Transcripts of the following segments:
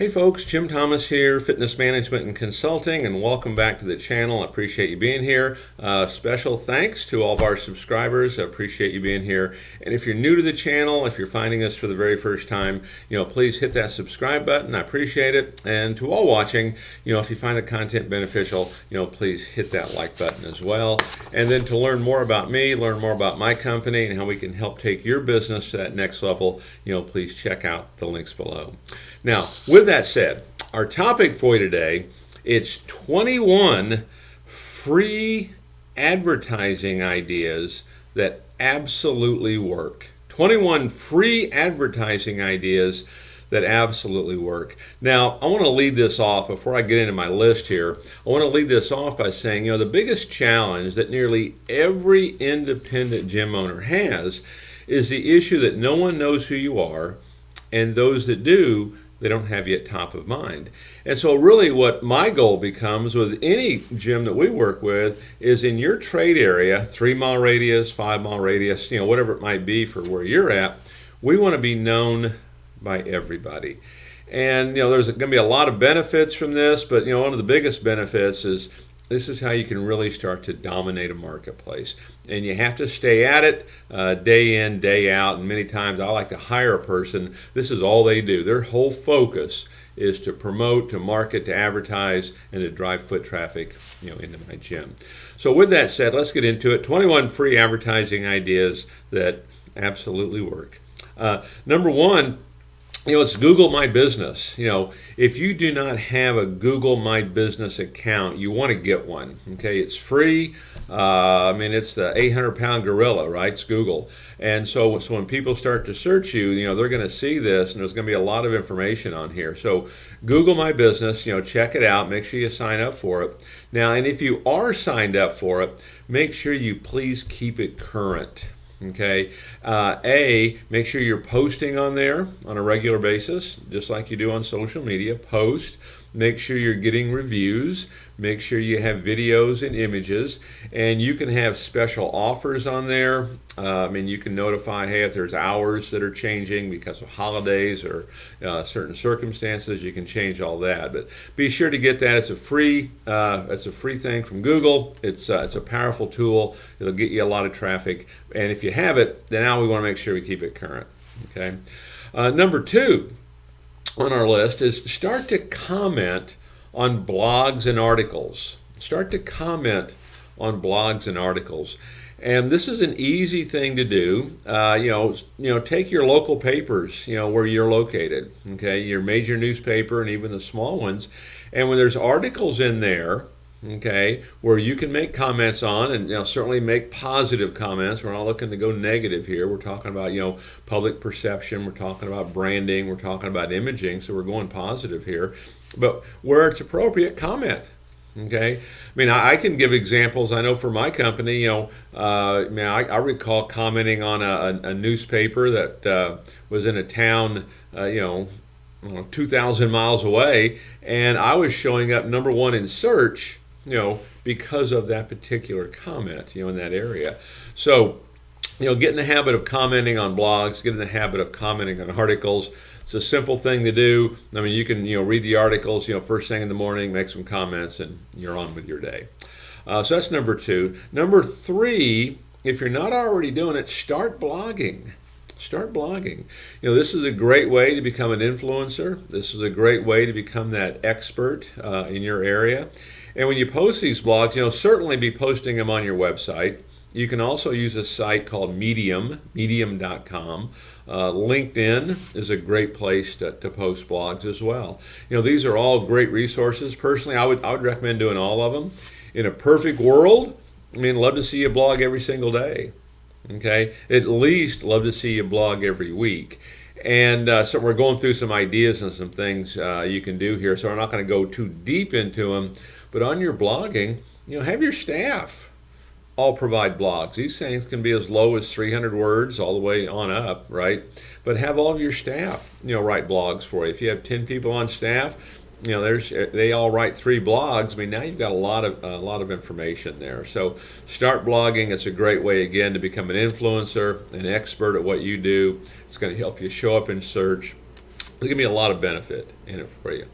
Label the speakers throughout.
Speaker 1: Hey folks, Jim Thomas here, Fitness Management and Consulting, and welcome back to the channel. I appreciate you being here. Special thanks to all of our subscribers. I appreciate you being here. And if you're new to the channel, if you're finding us for the very first time, please hit that subscribe button. I appreciate it. And to all watching, if you find the content beneficial, please hit that like button as well. And then to learn more about me, learn more about my company, and how we can help take your business to that next level, please check out the links below. Now, with that said, our topic for you today, it's 21 free advertising ideas that absolutely work. 21 free advertising ideas that absolutely work. Now, I want to lead this off, before I get into my list here, I want to lead this off by saying, the biggest challenge that nearly every independent gym owner has is the issue that no one knows who you are, and those that do, they don't have you at top of mind. And so really what my goal becomes with any gym that we work with is in your trade area, 3-mile radius, 5-mile radius, whatever it might be for where you're at, we want to be known by everybody. And there's going to be a lot of benefits from this, but one of the biggest benefits is this is how you can really start to dominate a marketplace. And you have to stay at it day in, day out. And many times I like to hire a person. This is all they do. Their whole focus is to promote, to market, to advertise, and to drive foot traffic into my gym. So with that said, let's get into it. 21 free advertising ideas that absolutely work. Number one, it's Google My Business. If you do not have a Google My Business account, you want to get one. Okay, it's free. It's the 800-pound gorilla, right? It's Google. And so when people start to search you, they're going to see this, and there's going to be a lot of information on here. So Google My Business, check it out. Make sure you sign up for it. Now, and if you are signed up for it, make sure you please keep it current. Okay, make sure you're posting on there on a regular basis, just like you do on social media. Post. Make sure you're getting reviews. Make sure you have videos and images, and you can have special offers on there. You can notify, hey, if there's hours that are changing because of holidays or certain circumstances, you can change all that. But be sure to get that. It's a free thing from Google. It's a powerful tool. It'll get you a lot of traffic, and if you have it, then now we want to make sure we keep it current. Okay. Number two on our list is start to comment on blogs and articles. Start to comment on blogs and articles. And this is an easy thing to do. Take your local papers, where you're located, okay, your major newspaper and even the small ones. And when there's articles in there, okay, where you can make comments on, and certainly make positive comments. We're not looking to go negative here. We're talking about public perception. We're talking about branding. We're talking about imaging. So we're going positive here. But where it's appropriate, comment. Okay, I can give examples. I know for my company, I recall commenting on a newspaper that was in a town, 2,000 miles away, and I was showing up number one in search, because of that particular comment, in that area. So, get in the habit of commenting on blogs, get in the habit of commenting on articles. It's a simple thing to do. You can, read the articles, first thing in the morning, make some comments, and you're on with your day. So that's number two. Number three, if you're not already doing it, start blogging. Start blogging. This is a great way to become an influencer. This is a great way to become that expert in your area. And when you post these blogs, certainly be posting them on your website. You can also use a site called Medium, medium.com. LinkedIn is a great place to post blogs as well. These are all great resources. Personally, I would recommend doing all of them. In a perfect world, love to see you blog every single day. Okay, at least love to see you blog every week. And so we're going through some ideas and some things you can do here. So I'm not going to go too deep into them. But on your blogging, have your staff all provide blogs. These things can be as low as 300 words all the way on up, right? But have all of your staff, write blogs for you. If you have 10 people on staff, they all write 3 blogs. Now you've got a lot of information there. So start blogging. It's a great way, again, to become an influencer, an expert at what you do. It's going to help you show up in search. There's going to be a lot of benefit in it for you.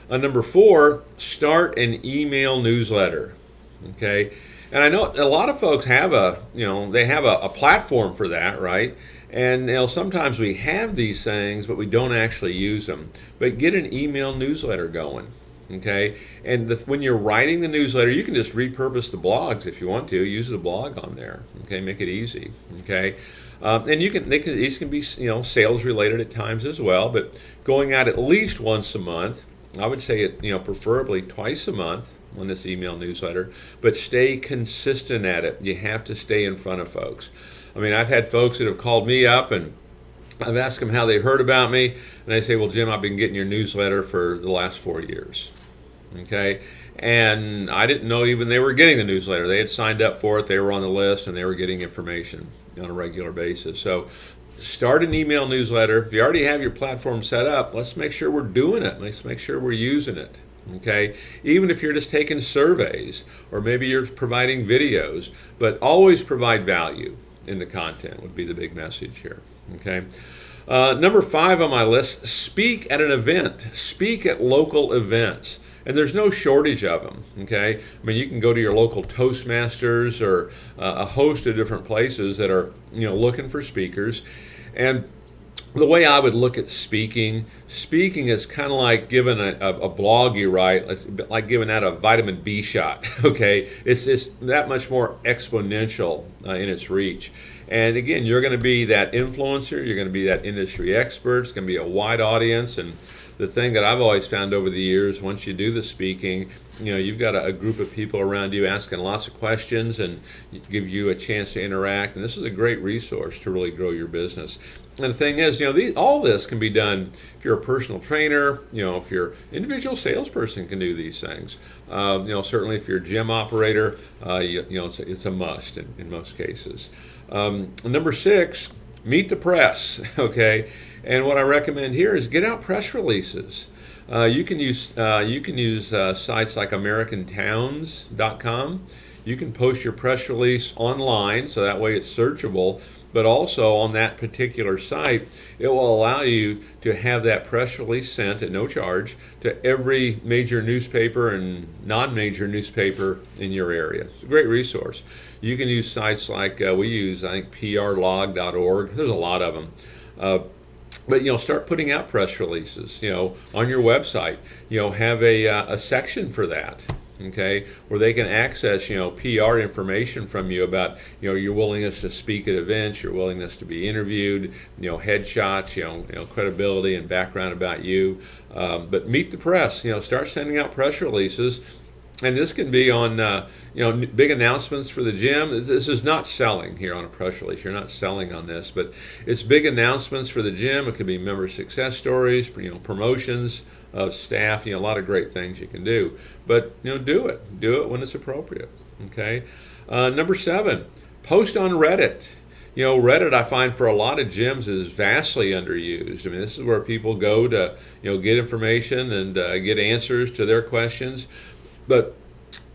Speaker 1: Number 4, start an email newsletter. Okay, and I know a lot of folks have they have a platform for that, right? And sometimes we have these things, but we don't actually use them. But get an email newsletter going. Okay, and when you're writing the newsletter, you can just repurpose the blogs if you want to. Use the blog on there. Okay, make it easy. Okay, and these can be sales related at times as well. But going out at least once a month, I would say it preferably twice a month on this email newsletter. But stay consistent at it. You have to stay in front of folks. I mean, I've had folks that have called me up and I've asked them how they heard about me, and they say, well, Jim, I've been getting your newsletter for the last 4 years. Okay, and I didn't know even they were getting the newsletter. They had signed up for it, they were on the list, and they were getting information on a regular basis. So start an email newsletter. If you already have your platform set up, let's make sure we're doing it. Let's make sure we're using it. Okay, even if you're just taking surveys or maybe you're providing videos, but always provide value in the content would be the big message here. Okay. Number 5 on my list, speak at an event. Speak at local events. And there's no shortage of them, okay? I mean, you can go to your local Toastmasters or a host of different places that are, looking for speakers. And the way I would look at speaking is kind of like giving a blog you write, like giving out a vitamin B shot, okay? It's that much more exponential in its reach. And again, you're going to be that influencer, you're going to be that industry expert, it's going to be a wide audience. And the thing that I've always found over the years, once you do the speaking, you've got a group of people around you asking lots of questions and give you a chance to interact. And this is a great resource to really grow your business. And the thing is, all this can be done if you're a personal trainer, if you're an individual salesperson can do these things. Certainly if you're a gym operator, it's a must in most cases. Number 6, meet the press, okay? And what I recommend here is get out press releases. You can use sites like AmericanTowns.com. You can post your press release online, so that way it's searchable. But also on that particular site, it will allow you to have that press release sent at no charge to every major newspaper and non-major newspaper in your area. It's a great resource. You can use sites like we use, I think, prlog.org. There's a lot of them. But start putting out press releases, on your website. Have a section for that, okay, where they can access, PR information from you about, your willingness to speak at events, your willingness to be interviewed, headshots, credibility and background about you. But meet the press. Start sending out press releases. And this can be on, big announcements for the gym. This is not selling here on a press release. You're not selling on this, but it's big announcements for the gym. It could be member success stories, promotions of staff. A lot of great things you can do. But do it when it's appropriate. Okay. Number 7, post on Reddit. Reddit, I find for a lot of gyms is vastly underused. I mean, this is where people go to, get information and get answers to their questions. But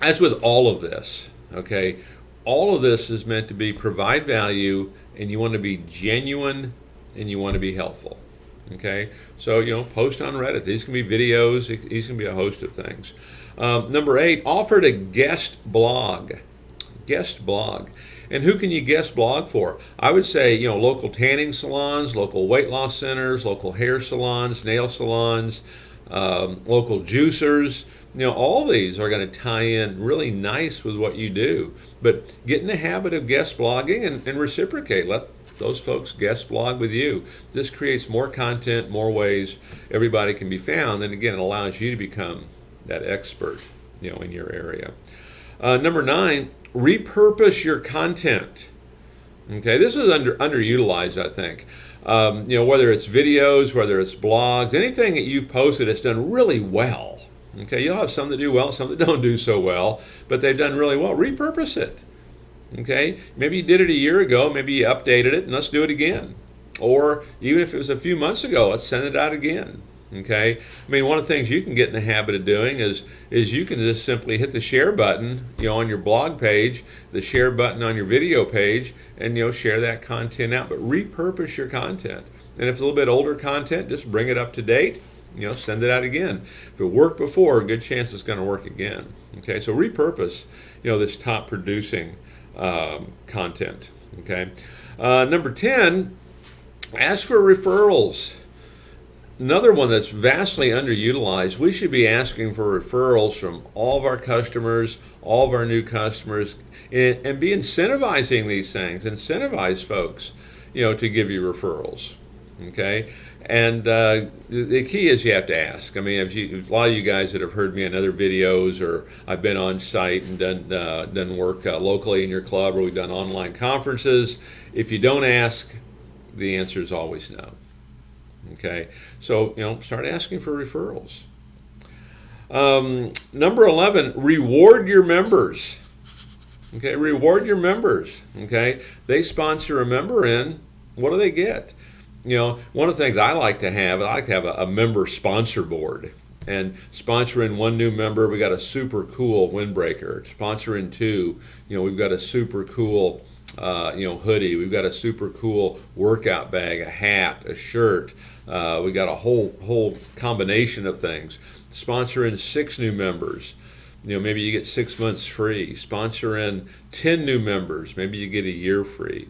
Speaker 1: as with all of this, okay, all of this is meant to be provide value, and you want to be genuine, and you want to be helpful, okay? So, post on Reddit. These can be videos. These can be a host of things. Number 8, offer to guest blog. Guest blog. And who can you guest blog for? I would say, local tanning salons, local weight loss centers, local hair salons, nail salons, local juicers. All these are going to tie in really nice with what you do. But get in the habit of guest blogging and reciprocate. Let those folks guest blog with you. This creates more content, more ways everybody can be found. And again, it allows you to become that expert, in your area. Number 9, repurpose your content. Okay, this is underutilized, I think. Whether it's videos, whether it's blogs, anything that you've posted that's done really well. Okay, you'll have some that do well, some that don't do so well, but they've done really well. Repurpose it. Okay, maybe you did it a year ago, maybe you updated it, and let's do it again. Or even if it was a few months ago, let's send it out again. Okay, I mean, one of the things you can get in the habit of doing is you can just simply hit the share button, on your blog page, the share button on your video page, and share that content out. But repurpose your content. And if it's a little bit older content, just bring it up to date. Send it out again. If it worked before, good chance it's going to work again. Okay, so repurpose, this top producing content. Okay, number 10, ask for referrals. Another one that's vastly underutilized. We should be asking for referrals from all of our customers, all of our new customers, and be incentivizing these things. Incentivize folks, to give you referrals. Okay, and the key is you have to ask. I mean, if a lot of you guys that have heard me in other videos, or I've been on site and done work locally in your club, or we've done online conferences. If you don't ask, the answer is always no. Okay, so start asking for referrals. Number 11, reward your members. Okay, reward your members. Okay, they sponsor a member in. What do they get? One of the things I like to have a member sponsor board. And sponsor in one new member, we got a super cool windbreaker. Sponsor in two, we've got a super cool hoodie. We've got a super cool workout bag, a hat, a shirt. We got a whole combination of things. Sponsor in 6 new members. Maybe you get 6 months free. Sponsor in 10 new members. Maybe you get a year free.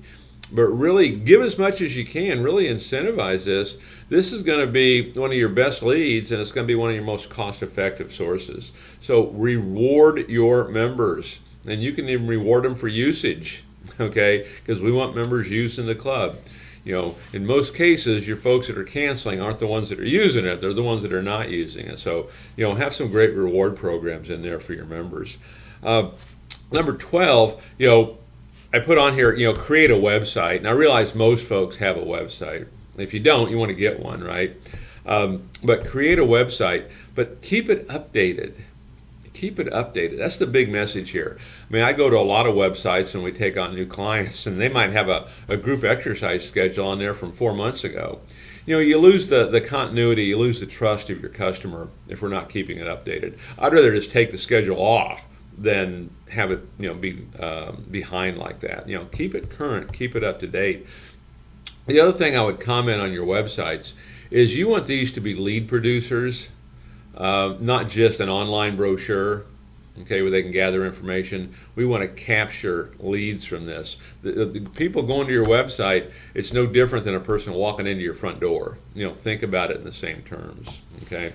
Speaker 1: But really, give as much as you can. Really incentivize this. This is going to be one of your best leads, and it's going to be one of your most cost-effective sources. So reward your members, and you can even reward them for usage. Okay, because we want members using the club. In most cases, your folks that are canceling aren't the ones that are using it. They're the ones that are not using it. So, have some great reward programs in there for your members. Number 12, I put on here, create a website. And I realize most folks have a website. If you don't, you want to get one, right? But create a website, but keep it updated. Keep it updated. That's the big message here. I mean, I go to a lot of websites and we take on new clients, and they might have a group exercise schedule on there from 4 months ago. You lose the continuity, you lose the trust of your customer if we're not keeping it updated. I'd rather just take the schedule off than have it be behind like that. Keep it current, keep it up to date. The other thing I would comment on your websites is you want these to be lead producers. Not just an online brochure, okay, where they can gather information. We want to capture leads from this. The people going to your website, it's no different than a person walking into your front door. Think about it in the same terms, okay?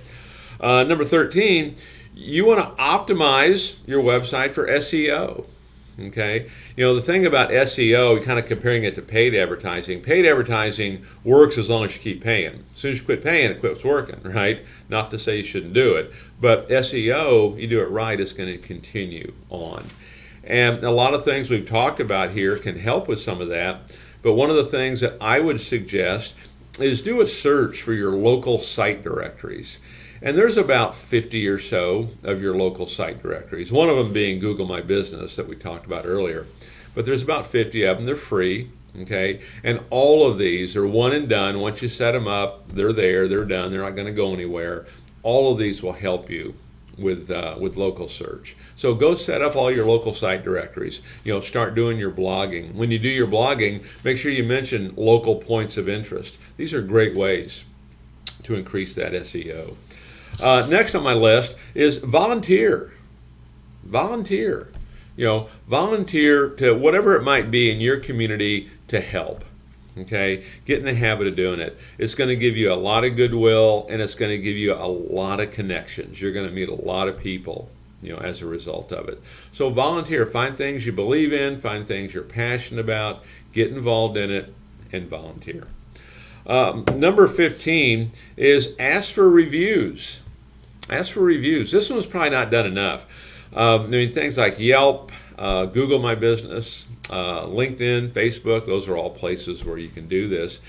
Speaker 1: Number 13, you want to optimize your website for SEO. Okay, the thing about SEO, kind of comparing it to paid advertising. Paid advertising works as long as you keep paying. As soon as you quit paying, it quits working, right? Not to say you shouldn't do it, but SEO, you do it right, it's going to continue on. And a lot of things we've talked about here can help with some of that. But one of the things that I would suggest is do a search for your local site directories. And there's about 50 or so of your local site directories, one of them being Google My Business that we talked about earlier. But there's about 50 of them. They're free, okay? And all of these are one and done. Once you set them up, they're there, they're done, they're not going to go anywhere. All of these will help you with local search. So go set up all your local site directories. Start doing your blogging. When you do your blogging, make sure you mention local points of interest. These are great ways to increase that SEO. Next on my list is volunteer. Volunteer. Volunteer to whatever it might be in your community to help. Okay, get in the habit of doing it. It's going to give you a lot of goodwill, and it's going to give you a lot of connections. You're going to meet a lot of people, as a result of it. So volunteer. Find things you believe in. Find things you're passionate about. Get involved in it and volunteer. Number 15 is ask for reviews. Ask for reviews. This one's probably not done enough. Things like Yelp, Google My Business, LinkedIn, Facebook, those are all places where you can do this.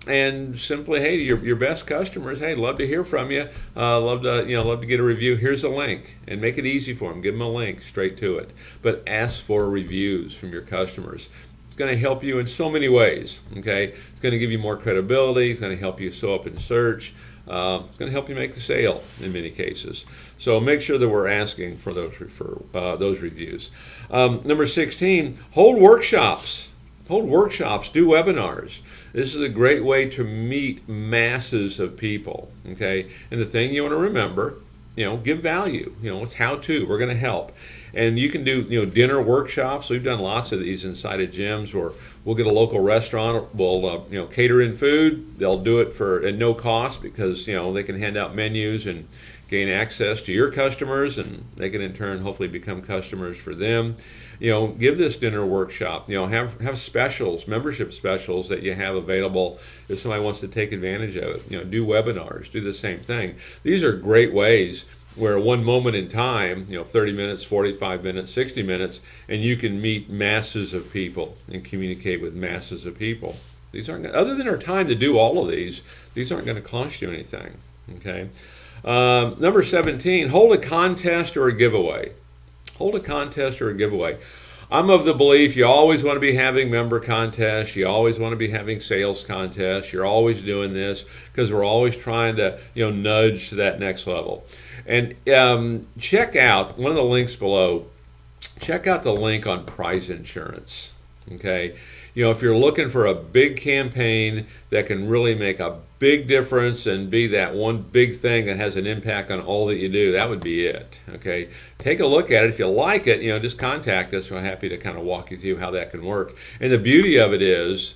Speaker 1: And simply, hey, your best customers, hey, love to hear from you. Love to get a review. Here's a link, and make it easy for them. Give them a link straight to it. But ask for reviews from your customers. It's going to help you in so many ways. Okay, it's going to give you more credibility. It's going to help you show up in search. It's going to help you make the sale in many cases. So make sure that we're asking for those reviews. Number 16, hold workshops. hold workshops, do webinars. This is a great way to meet masses of people, okay? And the thing you want to remember, give value. It's how to. We're going to help. And you can do, dinner workshops. We've done lots of these inside of gyms where we'll get a local restaurant, we'll, cater in food. They'll do it at no cost because, they can hand out menus and gain access to your customers, and they can in turn hopefully become customers for them. Give this dinner workshop. Have specials, membership specials that you have available if somebody wants to take advantage of it. Do webinars. Do the same thing. These are great ways where one moment in time, 30 minutes, 45 minutes, 60 minutes, and you can meet masses of people and communicate with masses of people. These aren't, other than our time to do all of these aren't going to cost you anything. Okay. Number 17, hold a contest or a giveaway. Hold a contest or a giveaway. I'm of the belief you always want to be having member contests. You always want to be having sales contests. You're always doing this because we're always trying to, nudge to that next level. And check out one of the links below. Check out the link on prize insurance. Okay. If you're looking for a big campaign that can really make a big difference and be that one big thing that has an impact on all that you do, that would be it. Okay, take a look at it. If you like it, just contact us. We're happy to kind of walk you through how that can work. And the beauty of it is,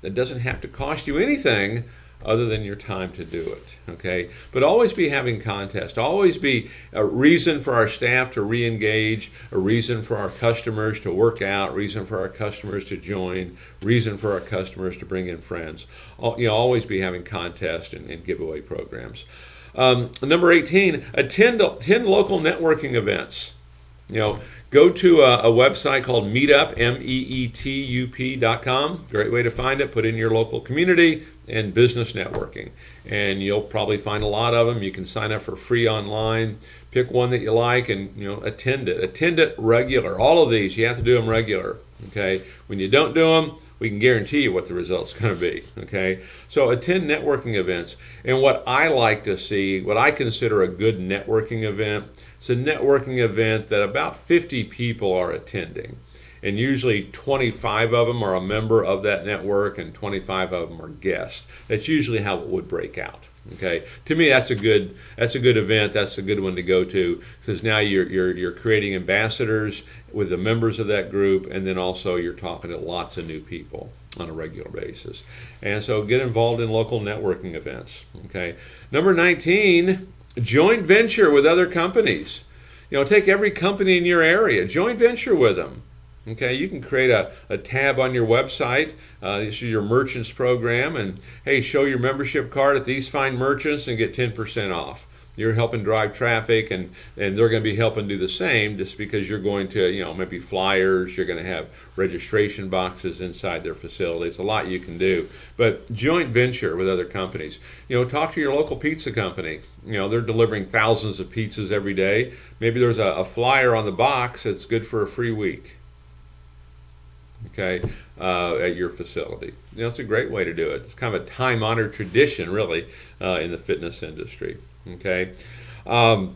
Speaker 1: it doesn't have to cost you anything other than your time to do it. Okay, but always be having contests. Always be a reason for our staff to re-engage, a reason for our customers to work out, reason for our customers to join, reason for our customers to bring in friends. Always be having contests and giveaway programs. Number 18, attend local networking events. Go to a website called Meetup, meetup.com. Great way to find it. Put in your local community and business networking, and you'll probably find a lot of them. You can sign up for free online. Pick one that you like and attend it. Attend it regular. All of these, you have to do them regular. Okay. When you don't do them, we can guarantee you what the result's going to be. Okay. So attend networking events. And what I like to see, what I consider a good networking event, it's a networking event that about 50 people are attending. And usually 25 of them are a member of that network and 25 of them are guests. That's usually how it would break out. Okay, to me that's a good event. That's a good one to go to because now you're creating ambassadors with the members of that group, and then also you're talking to lots of new people on a regular basis. And so get involved in local networking events. Okay, number 19, joint venture with other companies. Take every company in your area, joint venture with them. Okay, you can create a tab on your website. This is your merchants program, and hey, show your membership card at these fine merchants and get 10% off. You're helping drive traffic, and they're going to be helping do the same just because you're going to, maybe flyers, you're going to have registration boxes inside their facilities. A lot you can do. But joint venture with other companies. Talk to your local pizza company. They're delivering thousands of pizzas every day. Maybe there's a flyer on the box that's good for a free week. Okay, at your facility. It's a great way to do it. It's kind of a time-honored tradition, really, in the fitness industry. Okay, the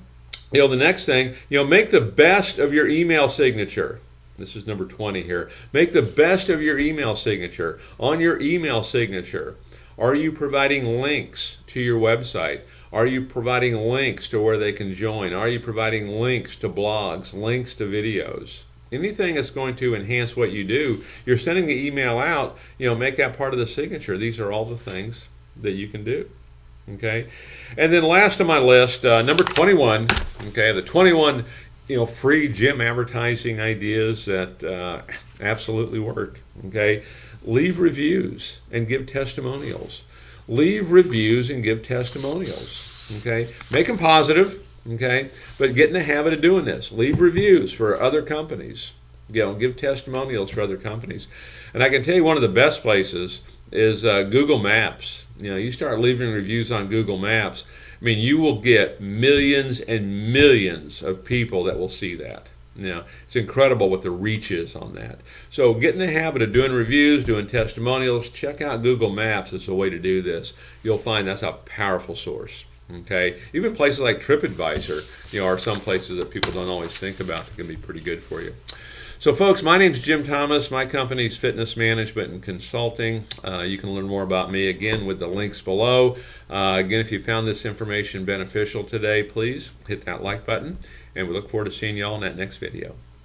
Speaker 1: next thing, make the best of your email signature. This is number 20 here. Make the best of your email signature. On your email signature, are you providing links to your website? Are you providing links to where they can join? Are you providing links to blogs, links to videos? Anything that's going to enhance what you do, you're sending the email out, make that part of the signature. These are all the things that you can do. Okay. And then last on my list, number 21, okay, the 21, free gym advertising ideas that absolutely work. Okay. Leave reviews and give testimonials. Leave reviews and give testimonials. Okay. Make them positive. Okay, but get in the habit of doing this. Leave reviews for other companies. Give testimonials for other companies. And I can tell you one of the best places is Google Maps. You start leaving reviews on Google Maps. You will get millions and millions of people that will see that. It's incredible what the reach is on that. So get in the habit of doing reviews, doing testimonials. Check out Google Maps as a way to do this. You'll find that's a powerful source. Okay, even places like TripAdvisor, are some places that people don't always think about that can be pretty good for you. So folks, my name is Jim Thomas. My company's Fitness Management and Consulting. You can learn more about me again with the links below. Again, if you found this information beneficial today, please hit that like button, and we look forward to seeing you all in that next video.